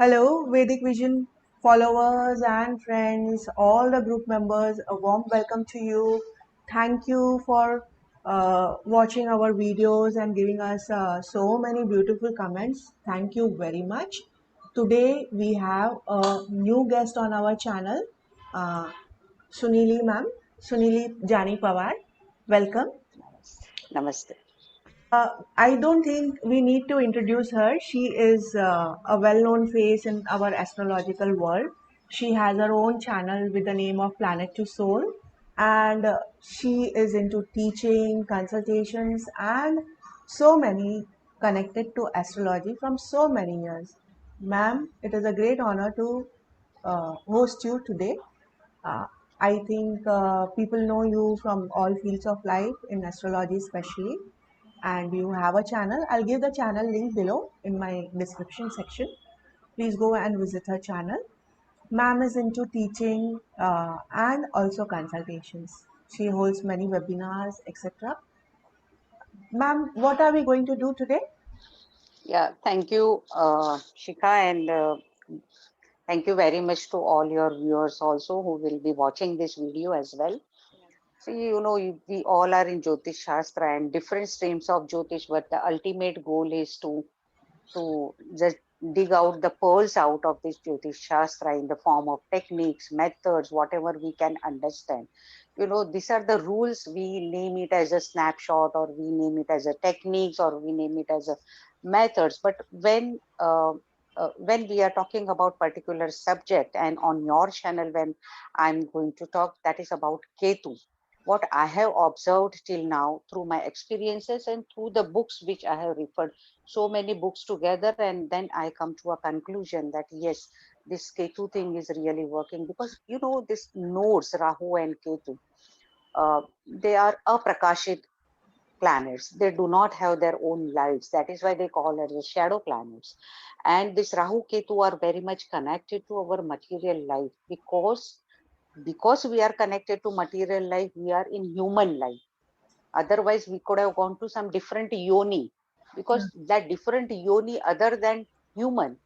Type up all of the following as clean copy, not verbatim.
Hello, Vedic Vision followers and friends, all the group members, a warm welcome to you. Thank you for watching our videos and giving us so many beautiful comments. Thank you very much. Today we have a new guest on our channel, uh, Sunili ma'am, Sunili Jani Pawar. Welcome. Namaste. Namaste. I don't think we need to introduce her. She is a well known face in our astrological world. She has her own channel with the name of Planet to Soul, and she is into teaching, consultations, and so many connected to astrology from so many years. Ma'am, it is a great honor to host you today. Uh, I think people know you from all fields of life in astrology, especially, and you have a channel. I'll give the channel link below in my description section. Please go and visit her channel. Ma'am is into teaching and also consultations. She holds many webinars, etc. Ma'am, what are we going to do today? Yeah, thank you, Shika, and thank you very much to all your viewers also who will be watching this video as well. See, we all are in Jyotish Shastra and different streams of Jyotish, but the ultimate goal is to just dig out the pearls out of this Jyotish Shastra in the form of techniques, methods, whatever we can understand. These are the rules. We name it as a snapshot, or we name it as a techniques, or we name it as a methods. But when we are talking about particular subject, and on your channel, when I'm going to talk, that is about Ketu, what I have observed till now through my experiences and through the books which I have referred, so many books together, and then I come to a conclusion that yes, this Ketu thing is really working, because this nodes Rahu and Ketu, they are aprakashit planets. They do not have their own lives. That is why they call it the shadow planets. And this Rahu Ketu are very much connected to our material life, because we are connected to material life, we are in human life. Otherwise, we could have gone to some different yoni, because that different yoni other than human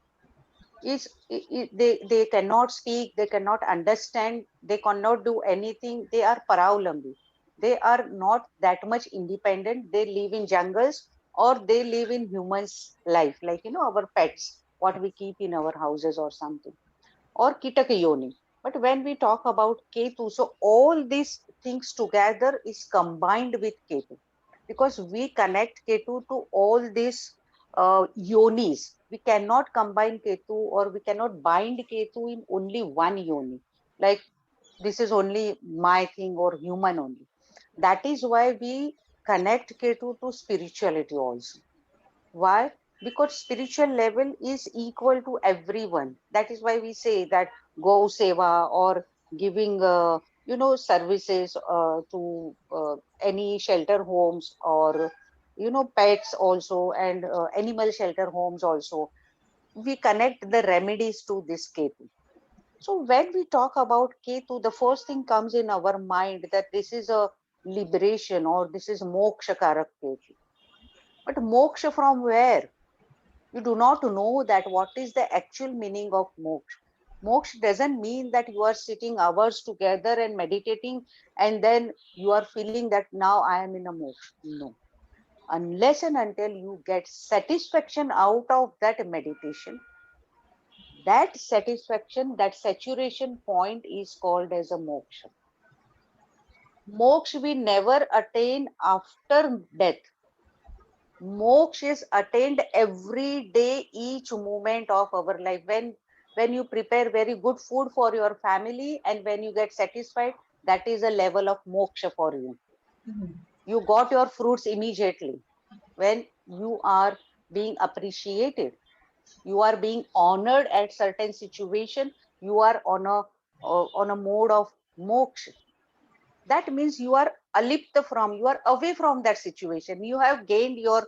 is they cannot speak, they cannot understand, they cannot do anything. They are paravlambi. They are not that much independent. They live in jungles, or they live in humans' life, like our pets, what we keep in our houses or something, or Kitaka Yoni. But when we talk about Ketu, so all these things together is combined with Ketu, because we connect Ketu to all these yonis. We cannot combine Ketu, or we cannot bind Ketu in only one yoni. Like this is only my thing or human only. That is why we connect Ketu to spirituality also. Why? Because spiritual level is equal to everyone. That is why we say that go seva, or giving services to any shelter homes, or pets also, and animal shelter homes also. We connect the remedies to this Ketu. So when we talk about Ketu, the first thing comes in our mind that this is a liberation, or this is moksha karak Ketu. But moksha from where? You do not know that what is the actual meaning of moksha. Moksha doesn't mean that you are sitting hours together and meditating, and then you are feeling that now I am in a moksha. No. Unless and until you get satisfaction out of that meditation, that satisfaction, that saturation point is called as a moksha. Moksha we never attain after death. Moksha is attained every day, each moment of our life. When you prepare very good food for your family, and when you get satisfied, that is a level of moksha for you. You got your fruits immediately. When you are being appreciated, you are being honored at certain situation, you are on a mode of moksha. That means you are alipta from, you are away from that situation. You have gained your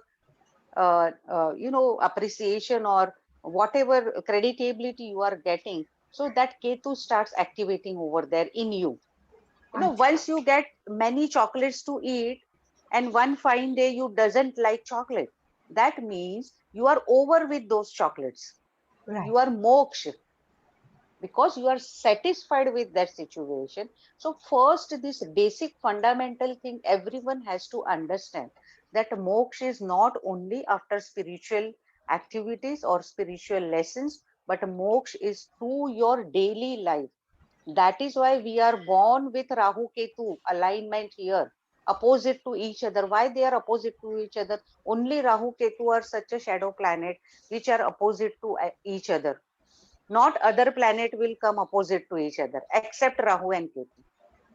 appreciation, or whatever creditability you are getting. So that Ketu starts activating over there in you. Once you get many chocolates to eat, and one fine day you doesn't like chocolate, that means you are over with those chocolates. Right. You are moksha because you are satisfied with that situation. So first, this basic fundamental thing everyone has to understand, that moksha is not only after spiritual activities or spiritual lessons, but moksha is through your daily life. That is why we are born with Rahu Ketu alignment here, opposite to each other. Why they are opposite to each other? Only Rahu Ketu are such a shadow planet which are opposite to each other. Not other planet will come opposite to each other except Rahu and Ketu,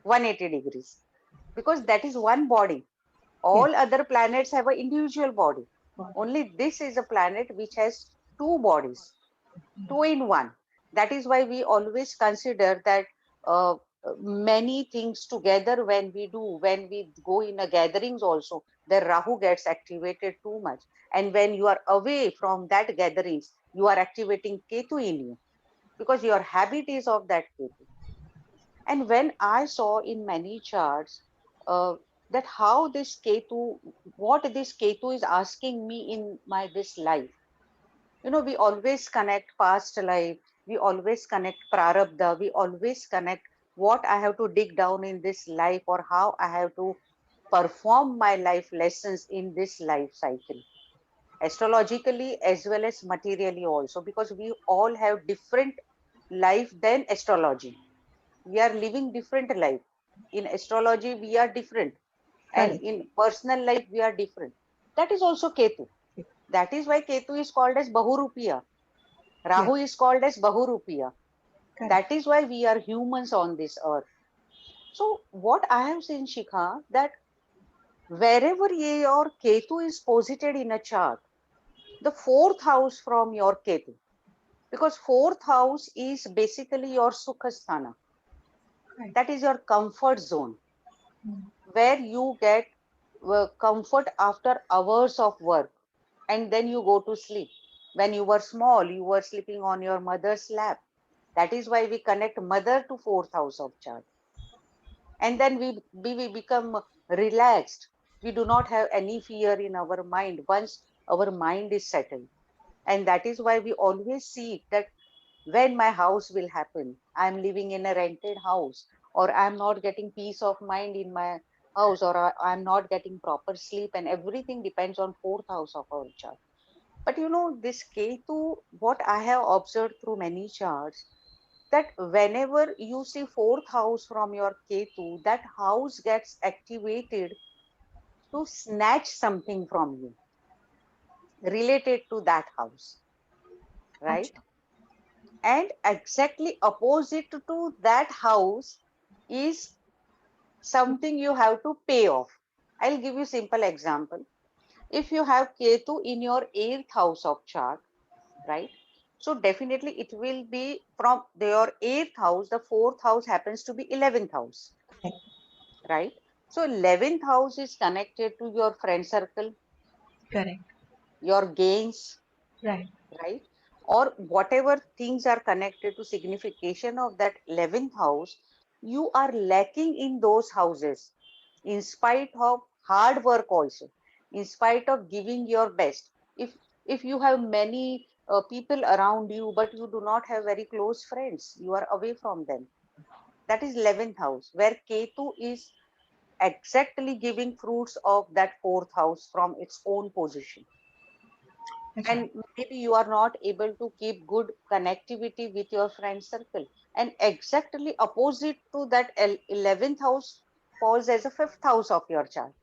180 degrees, because that is one body. Yes. All other planets have an individual body. Got it. Only this is a planet which has two bodies, two in one. That is why we always consider that uh, many things together when we go in a gatherings also, the Rahu gets activated too much. And when you are away from that gatherings, you are activating Ketu in you because your habit is of that Ketu. And when I saw in many charts uh, that how this Ketu, what this Ketu is asking me in my this life, we always connect past life, we always connect prarabdha, we always connect what I have to dig down in this life or how I have to perform my life lessons in this life cycle, astrologically as well as materially also, because we all have different life than astrology. We are living different life. In astrology we are different, and Correct. in personal life we are different. That is also Ketu. That is why Ketu is called as Bahurupiya. Yes. Rahu is called as Bahurupiya. Correct. That is why we are humans on this earth. So what I have seen, Shikha, that wherever your Ketu is posited in a chart, the fourth house from your Ketu, because fourth house is basically your Sukhasthana. Right. That is your comfort zone, Mm. where you get comfort after hours of work and then you go to sleep. When you were small, you were sleeping on your mother's lap. That is why we connect mother to fourth house of chart. And then we become relaxed. We do not have any fear in our mind once our mind is settled. And that is why we always seek that when my house will happen. I'm living in a rented house, or I'm not getting peace of mind in my house, or I'm not getting proper sleep, and everything depends on fourth house of our chart. But this Ketu, what I have observed through many charts, that whenever you see fourth house from your Ketu, that house gets activated to snatch something from you related to that house, right? Acha. And exactly opposite to that house is something you have to pay off. I'll give you simple example. If you have Ketu in your eighth house of chart, right? So definitely it will be from your eighth house, the fourth house happens to be 11th house, Correct. right? So 11th house is connected to your friend circle, Correct. your gains, Right. right? Or whatever things are connected to signification of that 11th house, you are lacking in those houses in spite of hard work also, in spite of giving your best. If you have many people around you, but you do not have very close friends, you are away from them. That is 11th house, where Ketu is exactly giving fruits of that fourth house from its own position. Acha. And maybe you are not able to keep good connectivity with your friend circle, and exactly opposite to that 11th house falls as a fifth house of your chart.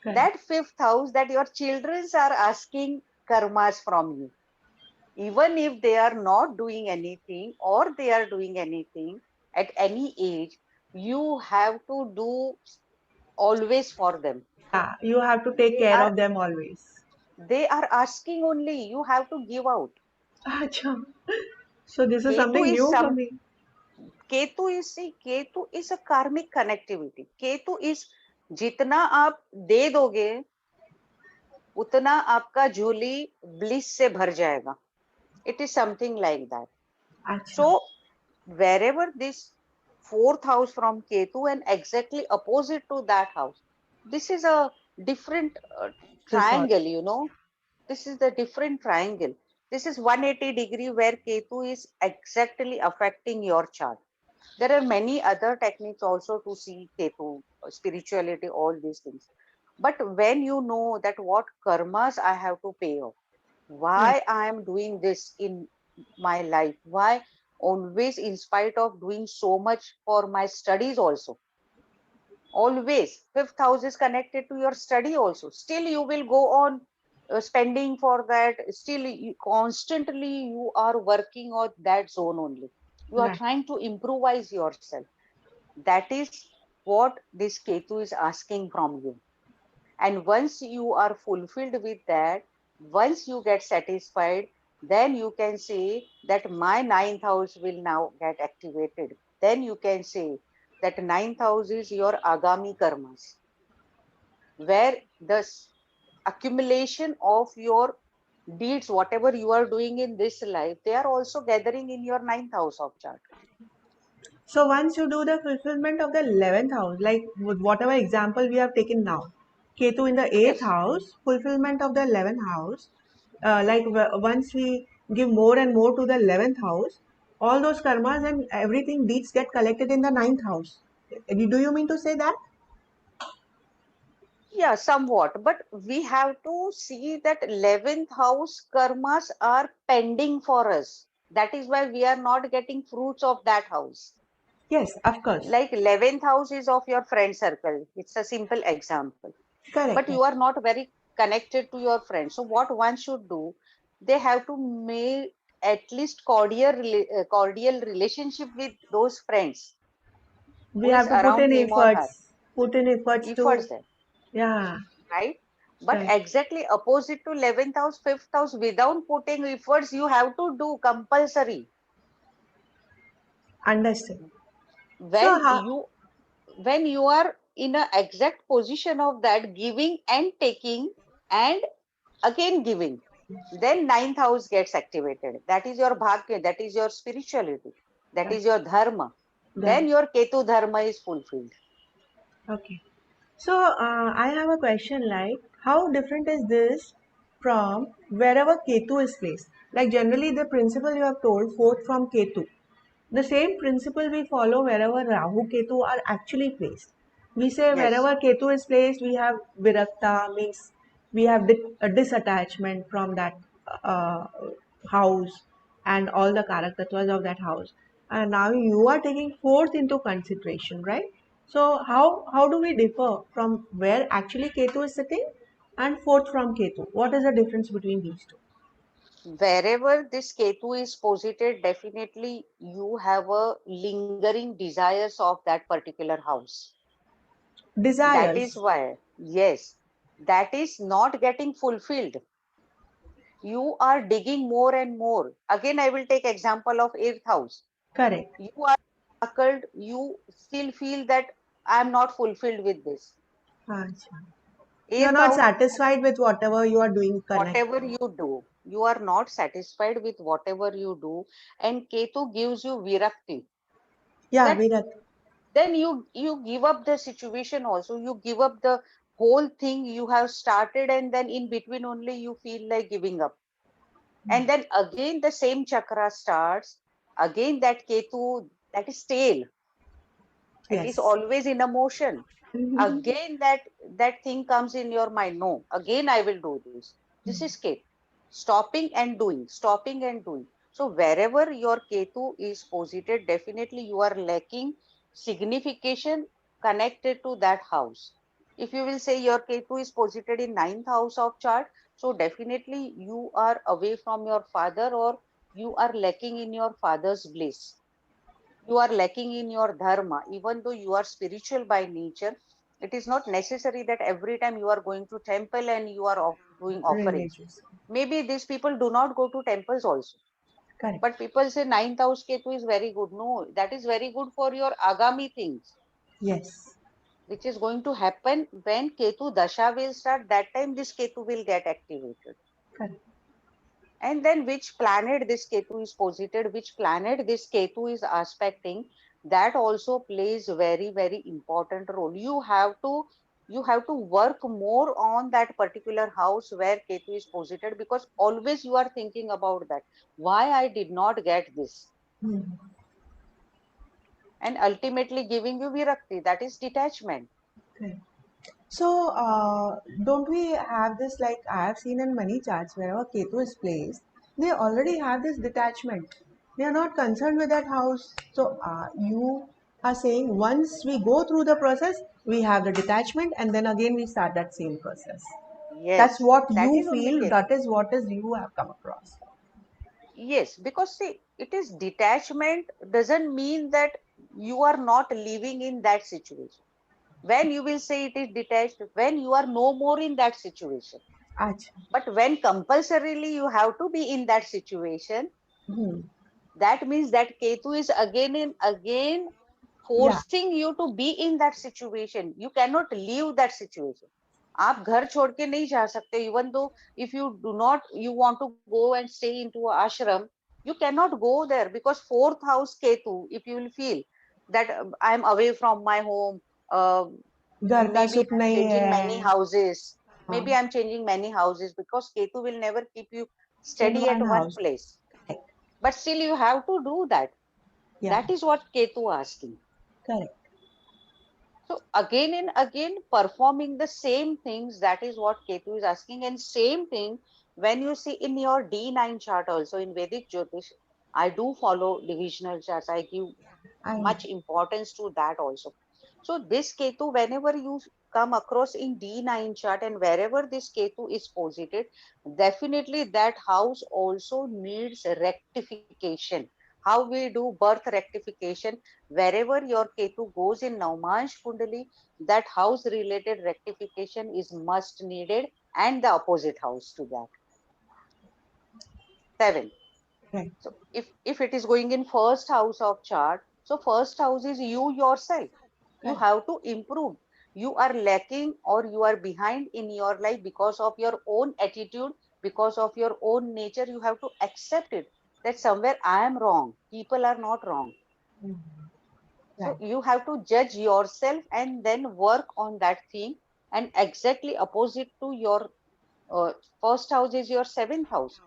Correct. That fifth house, that your children are asking karmas from you, even if they are not doing anything or they are doing anything at any age, you have to do always for them. Yeah, you have to take they care are of them always. they are asking only, you have to give out. Acha. So this is ketu something is new for some me. Ketu is a karmic connectivity. Ketu is, जितना आप दे दोगे उतना आपका झोली bliss से भर जाएगा. It is something like that. Acha. So wherever this fourth house from Ketu and exactly opposite to that house, this is a different This all. triangle. This is the different triangle. This is 180-degree where Ketu is exactly affecting your chart. There are many other techniques also to see Ketu, spirituality, all these things. But when you know that what karmas I have to pay off, Right. why I am doing this in my life, why always, in spite of doing so much for my studies also, always fifth house is connected to your study also, still you will go on spending for that, still you, constantly you are working on that zone only, you are Right. trying to improvise yourself. That is what this Ketu is asking from you. And once you are fulfilled with that, once you get satisfied, then you can say that my ninth house will now get activated. Then you can say that ninth house is your agami karmas, where the accumulation of your deeds, whatever you are doing in this life, they are also gathering in your ninth house of chart. So once you do the fulfillment of the 11th house, like with whatever example we have taken now, Ketu in the 8th Yes. house, fulfillment of the 11th house, once we give more and more to the 11th house, all those karmas and everything deeds get collected in the ninth house. Do you mean to say that? Yeah, somewhat. But we have to see that 11th house karmas are pending for us. That is why we are not getting fruits of that house. Yes, of course. Like 11th house is of your friend circle. It's a simple example. Correct. But Correct. you are not very connected to your friends. So what one should do, they have to make at least cordial relationship with those friends We who is have to around him or her. put in efforts to, Efforts there. yeah, Right? But right. exactly opposite to 11th house, 5th house, without putting efforts, you have to do compulsory. Understood. So, When you are in a exact position of that, giving and taking and again giving, then ninth house gets activated. That is your bhagya, that is your spirituality, that is your dharma. Then right. your Ketu dharma is fulfilled. Okay. So, I have a question like, how different is this from wherever Ketu is placed? Like, generally, the principle you have told, fourth from Ketu. The same principle we follow wherever Rahu Ketu are actually placed. We say Yes. wherever Ketu is placed, we have Virakta, means we have a disattachment from that uh, house and all the characters of that house. And now you are taking fourth into consideration, right? So how do we differ from where actually Ketu is sitting and fourth from Ketu? What is the difference between these two? Wherever this Ketu is posited, definitely you have a lingering desires of that particular house. That is Desires, why, yes, that is not getting fulfilled. You are digging more and more. Again, I will take example of eighth house. correct. You are buckled, you still feel that I am not fulfilled with this. Acha. You're Eighth not house, satisfied with whatever you are doing connect. whatever you do, you are not satisfied with whatever you do, and Ketu gives you virakti. Yeah, That Virat. then you give up the situation also. You give up the whole thing you have started, and then in between only you feel like giving up. And then again the same chakra starts. Again that Ketu, that is tail. It is Yes. always in a motion. Again that thing comes in your mind. No, again I will do this. This is Ketu. Stopping and doing, stopping and doing. So wherever your Ketu is posited, definitely you are lacking signification connected to that house. If you will say your Ketu is posited in ninth house of chart, so definitely you are away from your father, or you are lacking in your father's bliss. You are lacking in your dharma. Even though you are spiritual by nature, it is not necessary that every time you are going to temple and you are doing offerings. Religious. Maybe these people do not go to temples also, Correct. but people say ninth house Ketu is very good. No, that is very good for your agami things, Yes. which is going to happen when Ketu dasha will start. That time this Ketu will get activated. Correct. And then which planet this Ketu is posited, which planet this Ketu is aspecting, that also plays very, very important role. You have to you have to work more on that particular house where Ketu is posited, because always you are thinking about that. Why I did not get this? Hmm. And ultimately giving you virakti, that is detachment. Okay. So, don't we have this, like I have seen in many charts wherever Ketu is placed, they already have this detachment. They are not concerned with that house. So, you are saying once we go through the process, we have the detachment, and then again we start that same process. That's Yes, what that you is only feel, Ketu. that is what is you have come across. Yes, because see, it is detachment doesn't mean that you are not living in that situation. When you will say it is detached, when you are no more in that situation. Acha. But when compulsorily you have to be in that situation, Hmm. that means that Ketu is again and again Yeah. forcing you to be in that situation. You cannot leave that situation. आप घर छोड़ के नहीं जा सकते, even though if you do not, you want to go and stay into a ashram, you cannot go there, because fourth house Ketu, if you will feel that I am away from my home, uh, घर का maybe सुख I'm नहीं changing many है. houses, हाँ. maybe I'm changing many houses, because Ketu will never keep you In steady at one one house. place. Correct. But still you have to do that. Yeah. That is what Ketu asking. Correct. So again and again performing the same things, that is what Ketu is asking. And same thing when you see in your D9 chart also in Vedic Jyotish, I do follow divisional charts. I give I know. much importance to that also. So this Ketu, whenever you come across in D9 chart and wherever this Ketu is posited, definitely that house also needs rectification. How we do birth rectification, wherever your Ketu goes in Naumansh Kundali, that house related rectification is must needed, and the opposite house to that. 7. Right. So if it is going in first house of chart, so first house is you yourself. You Correct. have to improve. You are lacking or you are behind in your life because of your own attitude, because of your own nature. You have to accept it, that somewhere I am wrong, people are not wrong. Mhm. So Right. you have to judge yourself and then work on that thing. And exactly opposite to your uh, first house is your seventh house.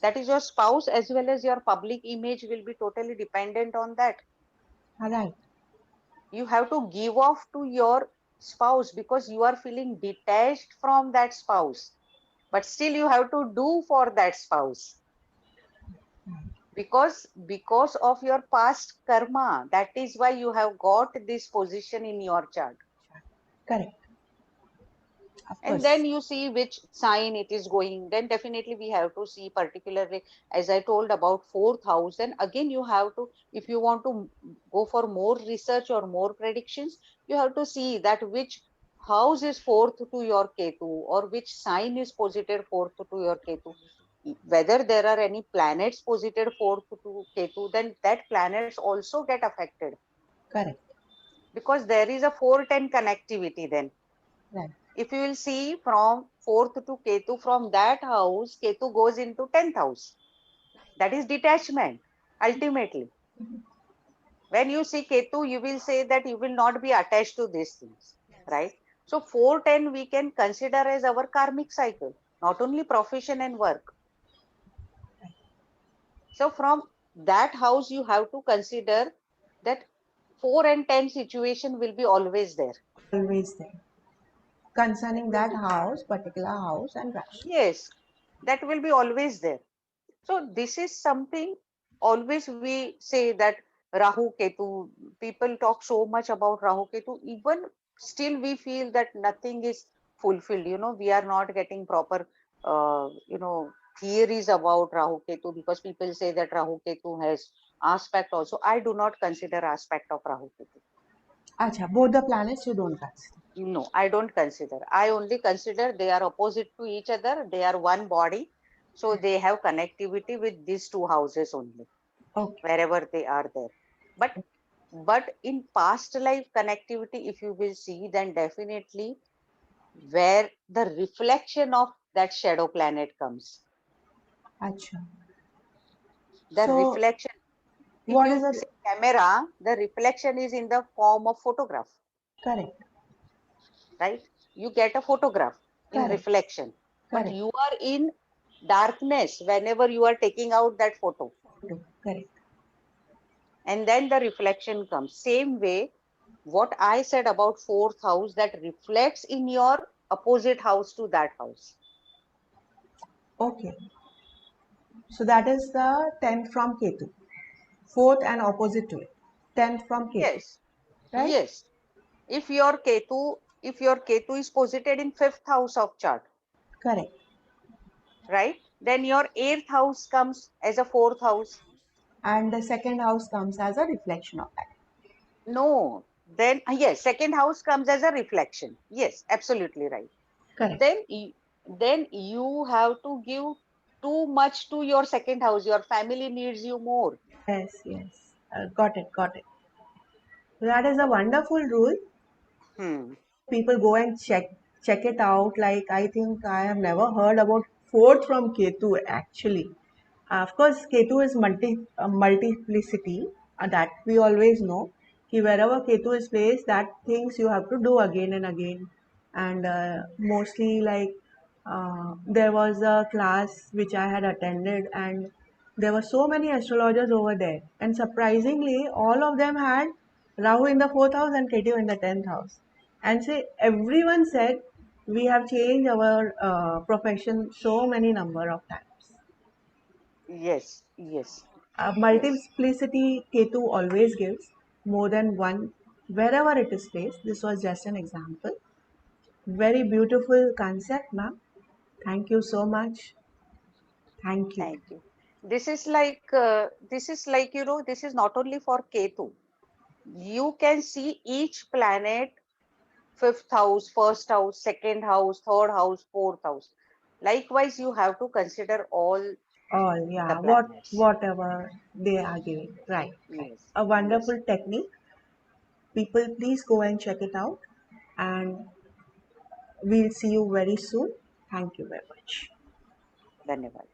That is your spouse, as well as your public image will be totally dependent on that. All right. You have to give off to your spouse because you are feeling detached from that spouse, but still you have to do for that spouse, because of your past karma. That is why you have got this position in your chart. Correct. Of And course. then you see which sign it is going, then definitely we have to see, particularly as I told about 4000. Again you have to, if you want to go for more research or more predictions, you have to see that which house is fourth to your Ketu, or which sign is posited fourth to your Ketu. Whether there are any planets posited fourth to Ketu, then that planets also get affected, Correct. because there is a 410 connectivity then. Right. If you will see from fourth to Ketu, from that house, Ketu goes into 10th house. That is detachment, ultimately. When you see Ketu, you will say that you will not be attached to these things, right? So 410 we can consider as our karmic cycle, not only profession and work. So from that house, you have to consider that 4 and 10 situation will be always there. Always there. Concerning that house, particular house and Rashi. Yes, that will be always there. So this is something, always we say that Rahu Ketu, people talk so much about Rahu Ketu, even still we feel that nothing is fulfilled. We are not getting proper, theories about Rahu Ketu, because people say that Rahu Ketu has aspect also. I do not consider aspect of Rahu Ketu. Acha, both the planets you don't consider. No, I don't consider. I only consider they are opposite to each other. They are one body. So they have connectivity with these two houses only, Okay. wherever they are there. But in past life connectivity, if you will see, then definitely where the reflection of that shadow planet comes. Acha. The So, reflection, if what is you the see camera, the reflection is in the form of photograph, correct? right? you get a photograph in Correct. reflection, but Correct. you are in darkness whenever you are taking out that photo, Correct. and then the reflection comes. Same way, what I said about fourth house, that reflects in your opposite house to that house. Okay. So that is the 10th from Ketu. Fourth and opposite to it. 10th from Ketu. Yes, Right? yes. If your Ketu is posited in fifth house of chart, Correct. right? Then your eighth house comes as a fourth house. And the second house comes as a reflection of that. No, then yes, second house comes as a reflection. Yes, absolutely right. Correct. Then you have to give too much to your second house. Your family needs you more. Yes, yes. Got it, got it. That is a wonderful rule. Hmm. People go and check it out. Like I think I have never heard about fourth from Ketu actually. Of course, Ketu is multiplicity, that we always know. Ki wherever Ketu is placed, that things you have to do again and again. And mostly like there was a class which I had attended, and there were so many astrologers over there. And surprisingly, all of them had Rahu in the fourth house and Ketu in the 10th house. And say everyone said we have changed our profession so many number of times. Yes, yes, yes, Multiplicity Ketu always gives more than one wherever it is placed. This was just an example. Very beautiful concept, ma'am. Thank you so much. Thank you. thank you. This is like this is not only for Ketu. You can see each planet, fifth house, first house, second house, third house, fourth house. Likewise, you have to consider all All, the yeah, planets. whatever they are giving. Right, right. Yes, A yes. wonderful technique. People, please go and check it out. And we'll see you very soon. Thank you very much. Dhanyavad.